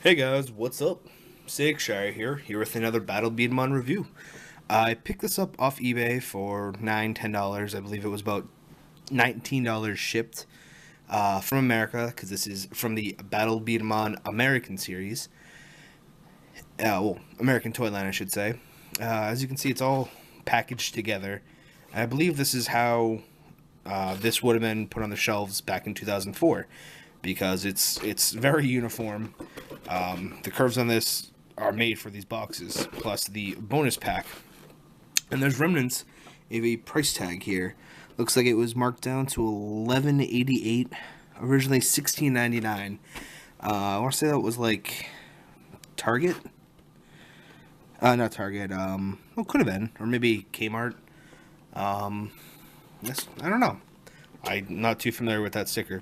Hey guys, what's up? Shire here with another B-Daman review. I picked this up off eBay for $10. I believe it was about $19 shipped from America, because this is from the B-Daman American series. American Toyline, I should say. As you can see, it's all packaged together. I believe this is how this would have been put on the shelves back in 2004, because it's very uniform. The curves on this are made for these boxes, plus the bonus pack. And there's remnants of a price tag here. Looks like it was marked down to $11.88, originally $16.99. I want to say that was like Target. Not Target. Well, could have been, or maybe Kmart. Yes, I don't know. I'm not too familiar with that sticker.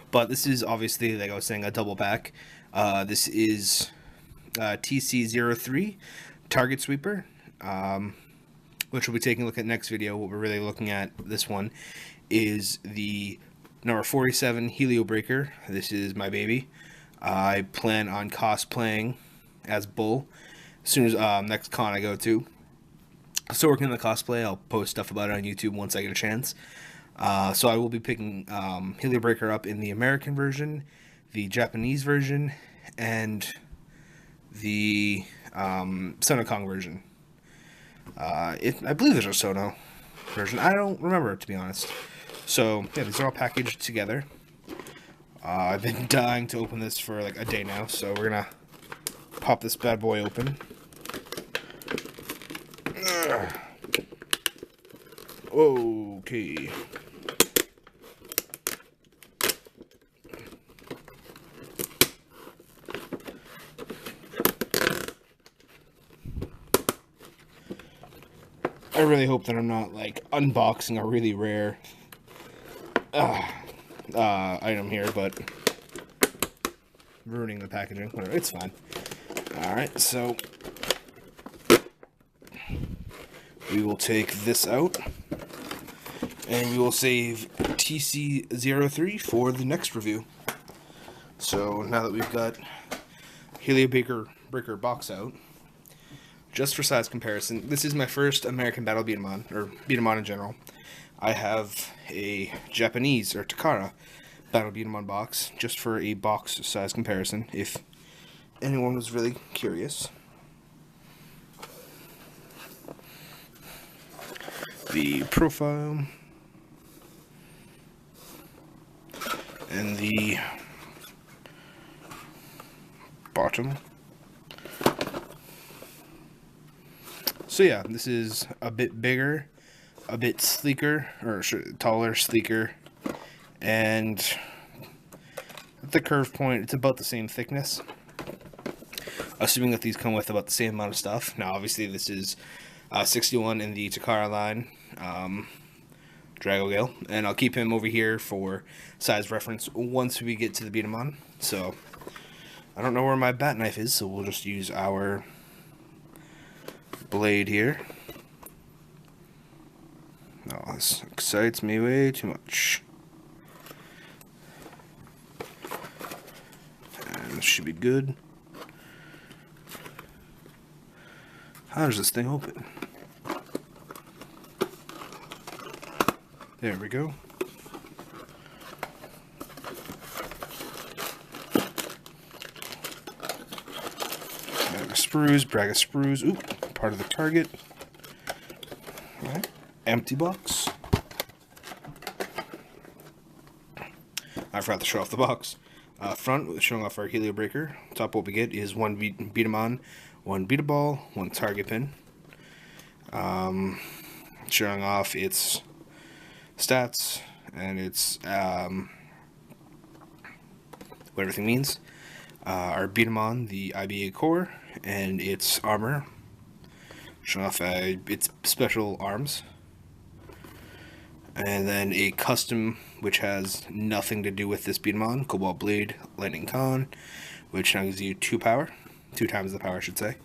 But this is obviously, like I was saying, a double pack. This is TC03 Target Sweeper, which we'll be taking a look at next video. What we're really looking at this one is the number 47 Helio Breaker. This is my baby. I plan on cosplaying as Bull as soon as next con I go to. Still working on the cosplay. I'll post stuff about it on YouTube once I get a chance. So I will be picking Helio Breaker up in the American version, the Japanese version, and the Sono Kong version. I believe there's a Sono version. I don't remember, to be honest. So, yeah, these are all packaged together. I've been dying to open this for like a day now, so we're going to pop this bad boy open. Okay. I really hope that I'm not like unboxing a really rare item here, but ruining the packaging. Whatever, it's fine. Alright, so we will take this out, and we will save TC03 for the next review. So now that we've got Helio Breaker box out, just for size comparison, this is my first American Battle Beat-em-on, or Beat-em-on in general. I have a Japanese, or Takara, Battle Beat-em-on box, just for a box size comparison, if anyone was really curious. The profile, and the bottom. So yeah, this is a bit bigger, a bit sleeker, or taller, sleeker, and at the curve point, it's about the same thickness. Assuming that these come with about the same amount of stuff. Now, obviously, this is 61 in the Takara line, Dragogale, and I'll keep him over here for size reference once we get to the Beat-em-on. So, I don't know where my bat knife is, so we'll just use our blade here. Oh, this excites me way too much. And this should be good. How does this thing open? There we go. Brag of sprues. Oop, part of the target. Alright, empty box. I forgot to show off the box. Front, showing off our Helio Breaker. Top, what we get is one Beat-em-on, one Beat-a-ball, one target pin. Showing off its stats and its what everything means. Our Beat-em-on, the IBA core, and its armor, showing off its special arms, and then a custom which has nothing to do with this Beat-em-on, Cobalt Blade, Lightning Con, which now gives you 2 power, 2 times the power I should say.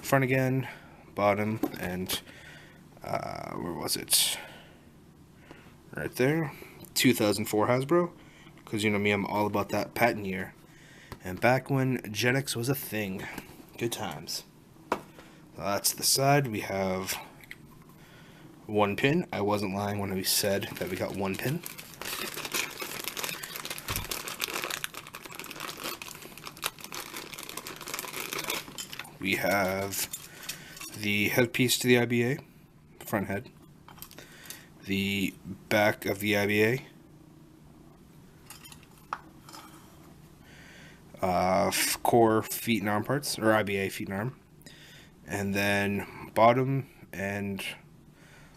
Front again, bottom, and where was it? Right there, 2004 Hasbro, because you know me, I'm all about that patent year. And back when JetX was a thing. Good times. That's the side. We have one pin. I wasn't lying when we said that we got one pin. We have the headpiece to the IBA, front head, the back of the IBA, core feet and arm parts, or IBA feet and arm, and then bottom and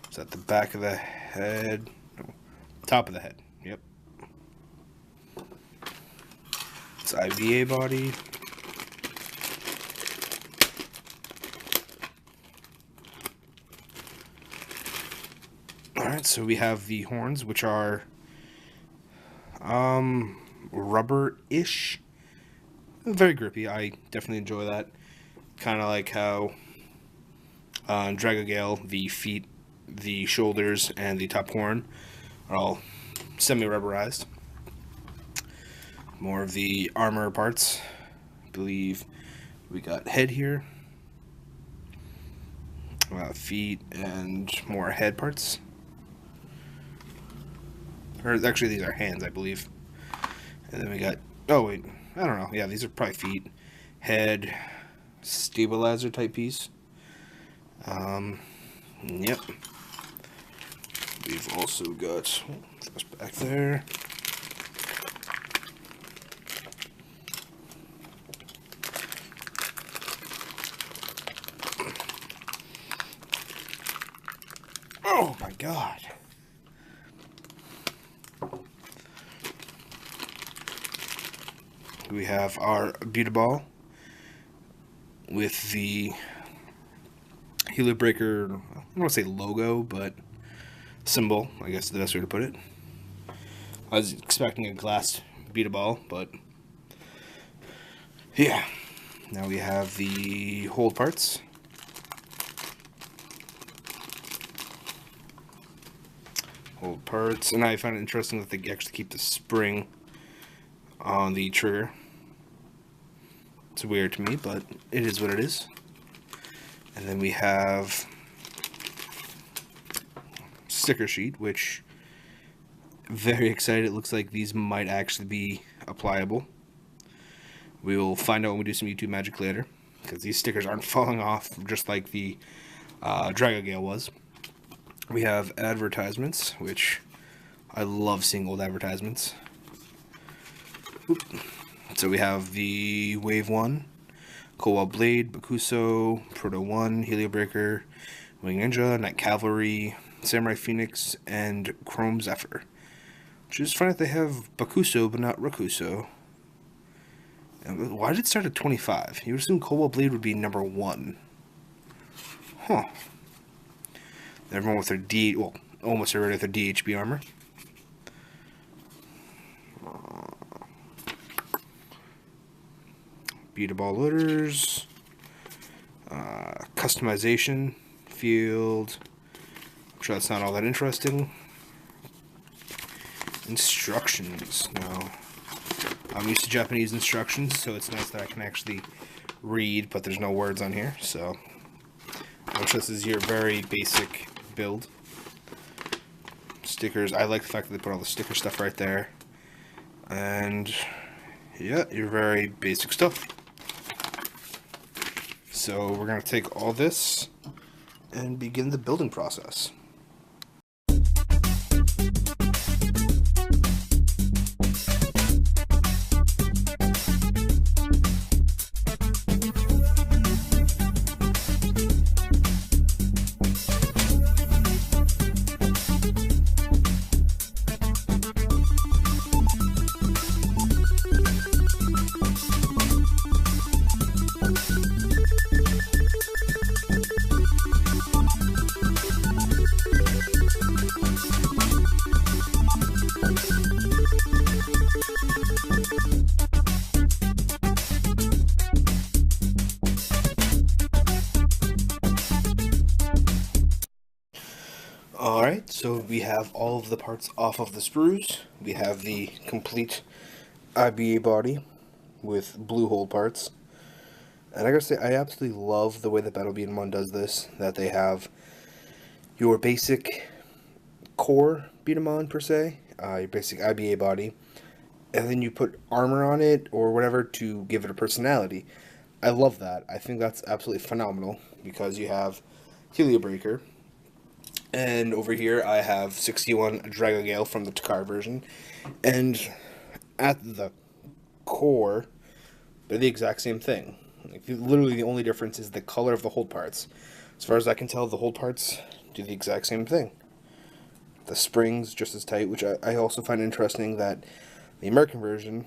is that the back of the head? No, top of the head. Yep. It's IBA body. Alright, so we have the horns, which are rubber-ish. Very grippy. I definitely enjoy that. Kind of like how on Dragogale, the feet, the shoulders, and the top horn are all semi-rubberized. More of the armor parts. I believe we got head here, feet, and more head parts. Or actually, these are hands, I believe. And then we got, oh wait, I don't know. Yeah, these are probably feet, head, stabilizer type piece. Yep. We've also got this back there. Oh my God. We have our B-Daman with the Helio Breaker, I don't want to say logo, but symbol, I guess is the best way to put it. I was expecting a glass B-Daman, but yeah. Now we have the hold parts. Hold parts, and I find it interesting that they actually keep the spring on the trigger. It's weird to me, but it is what it is. And then we have sticker sheet, which very excited. It looks like these might actually be applicable. We will find out when we do some YouTube magic later, because these stickers aren't falling off just like the Dragogale was. We have advertisements, which I love seeing old advertisements. Oop. So we have the Wave 1, Cobalt Blade, Bakuso, Proto 1, Helio Breaker, Wing Ninja, Night Cavalry, Samurai Phoenix, and Chrome Zephyr. Which is funny that they have Bakuso but not Rakuso. And why did it start at 25? You would assume Cobalt Blade would be number 1. Huh. Everyone with their D, well, almost everybody with their DHB armor. B-Daman loaders, customization field. I'm sure that's not all that interesting. Instructions. Now, I'm used to Japanese instructions, so it's nice that I can actually read, but there's no words on here. So, I'm sure this is your very basic build. Stickers. I like the fact that they put all the sticker stuff right there. And yeah, your very basic stuff. So we're going to take all this and begin the building process. Alright, so we have all of the parts off of the sprues. We have the complete IBA body, with blue hole parts. And I gotta say, I absolutely love the way that Battle B-Daman does this. That they have your basic core B-Daman, per se, your basic IBA body, and then you put armor on it or whatever to give it a personality. I love that. I think that's absolutely phenomenal because you have Helio Breaker, and over here I have 61 Dragogale from the Takara version, and at the core, they're the exact same thing. Like, literally the only difference is the color of the hold parts. As far as I can tell, the hold parts do the exact same thing. The springs just as tight, which I also find interesting that the American version,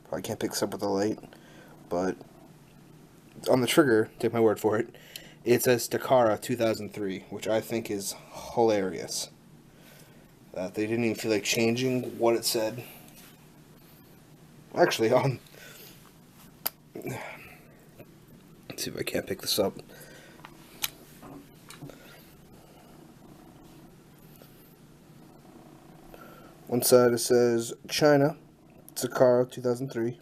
probably can't pick this up with the light, but on the trigger, take my word for it, it says Takara 2003, which I think is hilarious. That they didn't even feel like changing what it said. Actually, let's see if I can't pick this up. One side it says China, Takara 2003.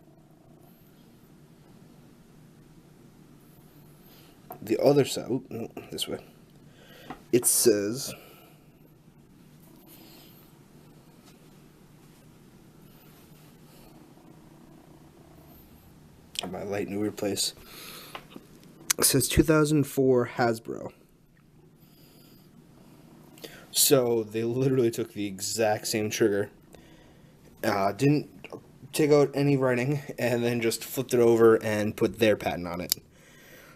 The other side, no, this way, it says my light in a weird place. It says 2004 Hasbro. So they literally took the exact same trigger, didn't take out any writing, and then just flipped it over and put their patent on it.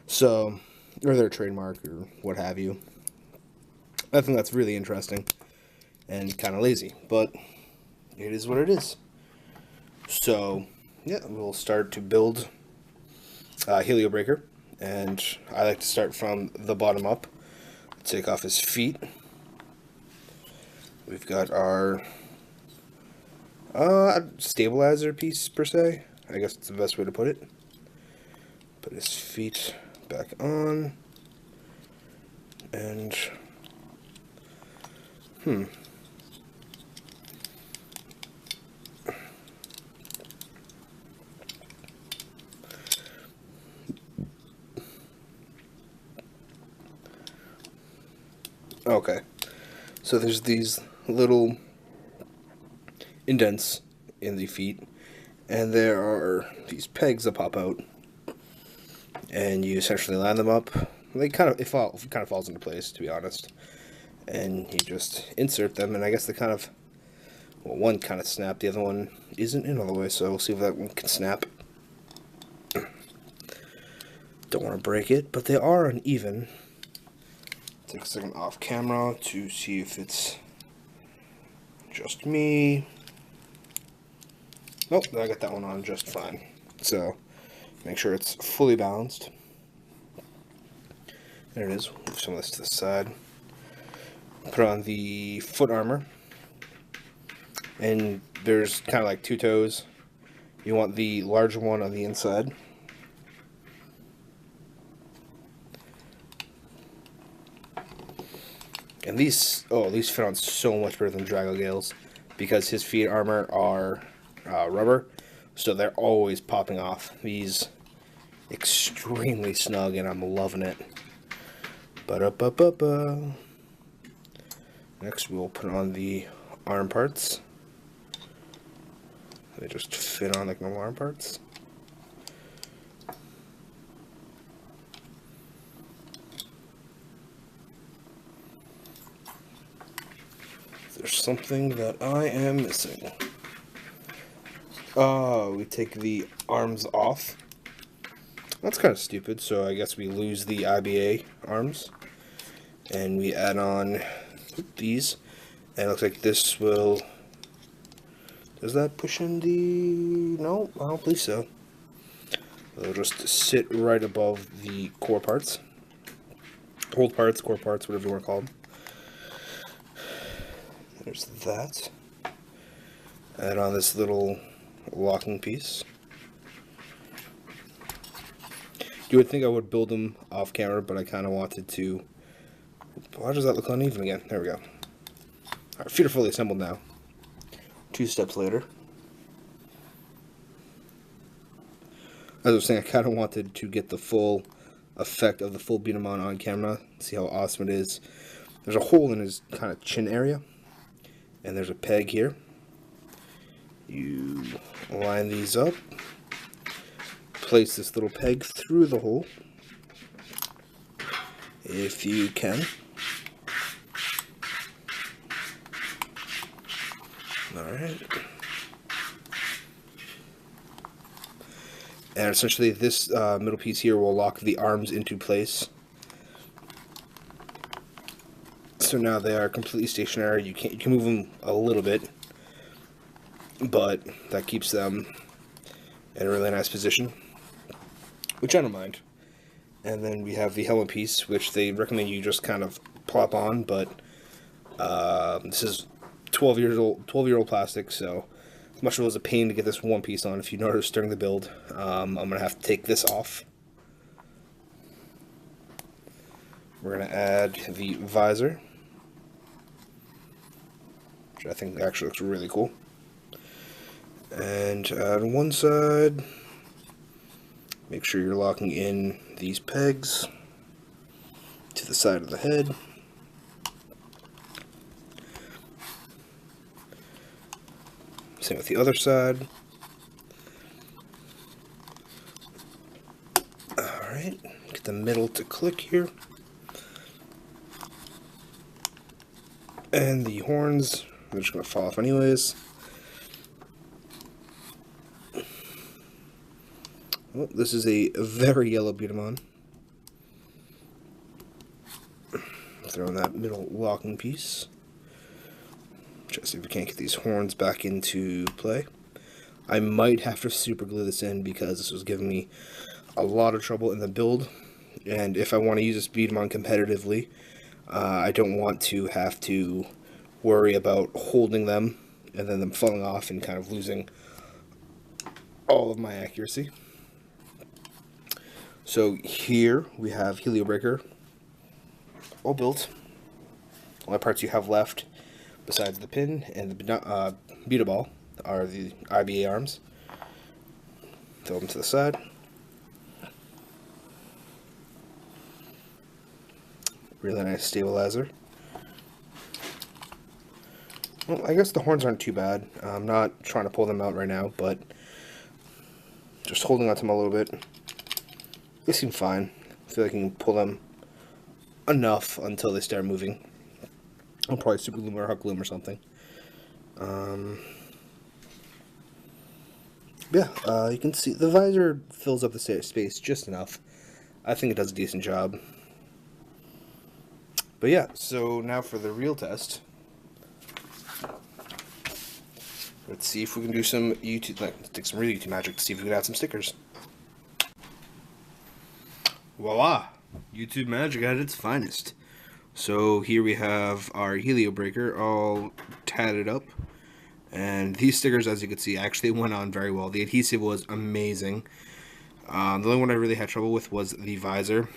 So, or their trademark or what have you. I think that's really interesting and kind of lazy, but it is what it is. So, yeah, we'll start to build Helio Breaker, and I like to start from the bottom up. Take off his feet. We've got our stabilizer piece, per se. I guess it's the best way to put it. Put his feet back on. And, okay. So there's these little indents in the feet, and there are these pegs that pop out, and you essentially line them up. They kind of falls into place, to be honest, and you just insert them. And I guess they kind of, well, one kind of snapped, the other one isn't in all the way, so we'll see if that one can snap. Don't want to break it, but they are uneven. Take a second off camera to see if it's just me. Nope, I got that one on just fine. So, make sure it's fully balanced. There it is. Move some of this to the side. Put on the foot armor. And there's kind of like two toes. You want the larger one on the inside. And these fit on so much better than Dragogale's, because his feet armor are rubber, so they're always popping off. These extremely snug, and I'm loving it. Ba-da-ba-ba-ba. Next, we'll put on the arm parts. They just fit on like normal arm parts. There's something that I am missing. Oh, we take the arms off. That's kind of stupid, so I guess we lose the IBA arms. And we add on these. And it looks like this will... Does that push in the... No, I don't believe so. They'll just sit right above the core parts. Hold parts, core parts, whatever you want to call them. There's that. Add on this little locking piece. You would think I would build them off camera, but I kind of wanted to... Why does that look uneven again? There we go. Alright, feet are fully assembled now. 2 steps later. As I was saying, I kind of wanted to get the full effect of the full B-Daman on camera. See how awesome it is. There's a hole in his kind of chin area, and there's a peg here. You line these up, place this little peg through the hole, if you can. Alright. And essentially this middle piece here will lock the arms into place. So now they are completely stationary. You can move them a little bit, but that keeps them in a really nice position, which I don't mind. And then we have the helmet piece, which they recommend you just kind of plop on, but this is 12-year-old plastic, so as much as it was a pain to get this one piece on, if you notice during the build, I'm going to have to take this off. We're going to add the visor, which I think actually looks really cool. And on one side, make sure you're locking in these pegs to the side of the head. Same with the other side. Alright, get the middle to click here. And the horns, they're just going to fall off anyways. Well, this is a very yellow B-Daman. Throw in that middle locking piece. Try to see if we can't get these horns back into play. I might have to super glue this in because this was giving me a lot of trouble in the build. And if I want to use this B-Daman competitively, I don't want to have to worry about holding them and then them falling off and kind of losing all of my accuracy. So here we have Helio Breaker all built. All the parts you have left besides the pin and the Buta ball are the IBA arms. Throw them to the side. Really nice stabilizer. Well, I guess the horns aren't too bad. I'm not trying to pull them out right now, but just holding on to them a little bit. They seem fine. I feel like I can pull them enough until they start moving. I'll probably super glue them or hot glue them or something. You can see the visor fills up the space just enough. I think it does a decent job. But yeah, so now for the real test. Let's see if we can do some YouTube, like, take some real YouTube magic to see if we can add some stickers. Voila! YouTube magic at its finest. So here we have our Helio Breaker all tatted up. And these stickers, as you can see, actually went on very well. The adhesive was amazing. The only one I really had trouble with was the visor.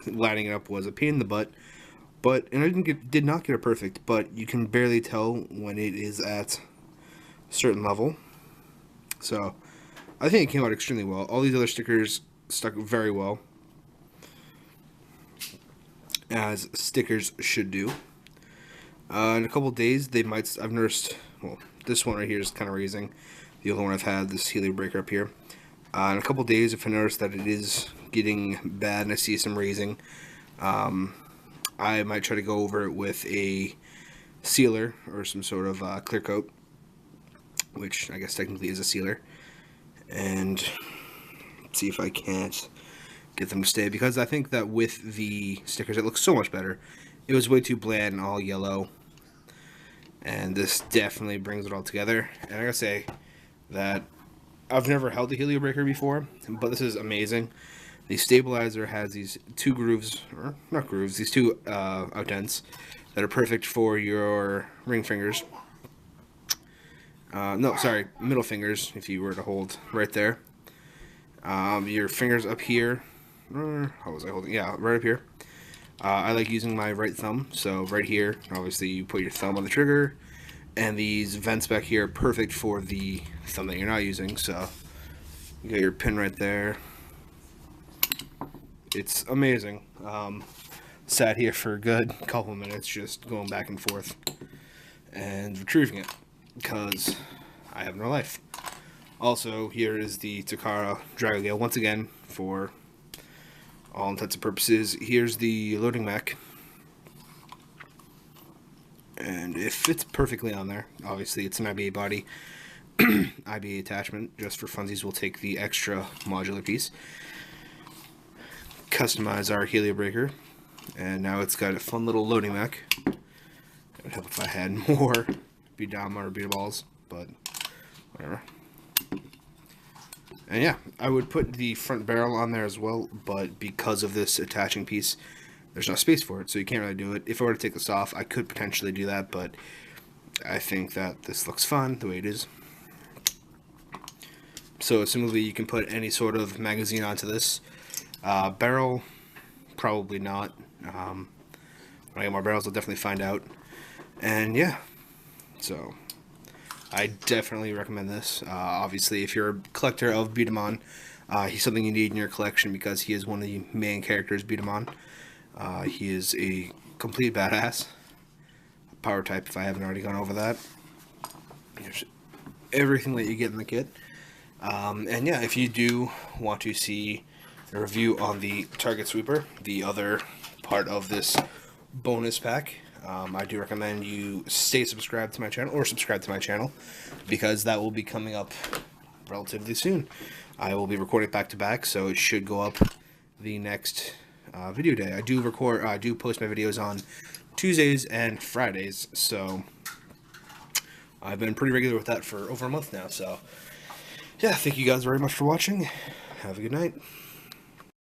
Lining it up was a pain in the butt. And I did not get it perfect, but you can barely tell when it is at a certain level. So I think it came out extremely well. All these other stickers stuck very well, as stickers should do. In a couple days, they might. I've noticed. Well, this one right here is kind of raising. The other one I've had, this Helio Breaker up here. In a couple days, if I notice that it is getting bad and I see some raising, I might try to go over it with a sealer or some sort of clear coat, which I guess technically is a sealer, and see if I can't get them to stay, because I think that with the stickers it looks so much better. It was way too bland and all yellow, and this definitely brings it all together. And I gotta say that I've never held a Helio Breaker before, but this is amazing. The stabilizer has these two grooves, or not grooves, these two outdents that are perfect for your ring fingers. No, sorry, middle fingers, if you were to hold right there. Your fingers up here. How was I holding? Yeah, right up here. I like using my right thumb, so right here, obviously you put your thumb on the trigger, and these vents back here are perfect for the thumb that you're not using, so You got your pin right there. It's amazing. Sat here for a good couple of minutes just going back and forth and retrieving it because I have no life. Also, here is the Takara Dragogale once again for all intents and purposes. Here's the loading mech, and it fits perfectly on there. Obviously, it's an IBA body. IBA attachment, just for funsies, we'll take the extra modular piece. Customize our Helio Breaker, and now it's got a fun little loading mech. It would help if I had more B-Daman or B-Balls, but whatever. And yeah, I would put the front barrel on there as well, but because of this attaching piece, there's no space for it, so you can't really do it. If I were to take this off, I could potentially do that, but I think that this looks fun the way it is. So similarly, you can put any sort of magazine onto this. Barrel, probably not. When I get more barrels, I'll definitely find out. And yeah, so I definitely recommend this. Obviously, if you're a collector of B-Daman, he's something you need in your collection because he is one of the main characters, B-Daman. He is a complete badass. Power type, if I haven't already gone over that. Here's everything that you get in the kit. And yeah, if you do want to see a review on the Target Sweeper, the other part of this bonus pack, I do recommend you stay subscribed to my channel, or subscribe to my channel, because that will be coming up relatively soon. I will be recording back to back, so it should go up the next video day. I do post my videos on Tuesdays and Fridays, so I've been pretty regular with that for over a month now. So yeah, thank you guys very much for watching. Have a good night.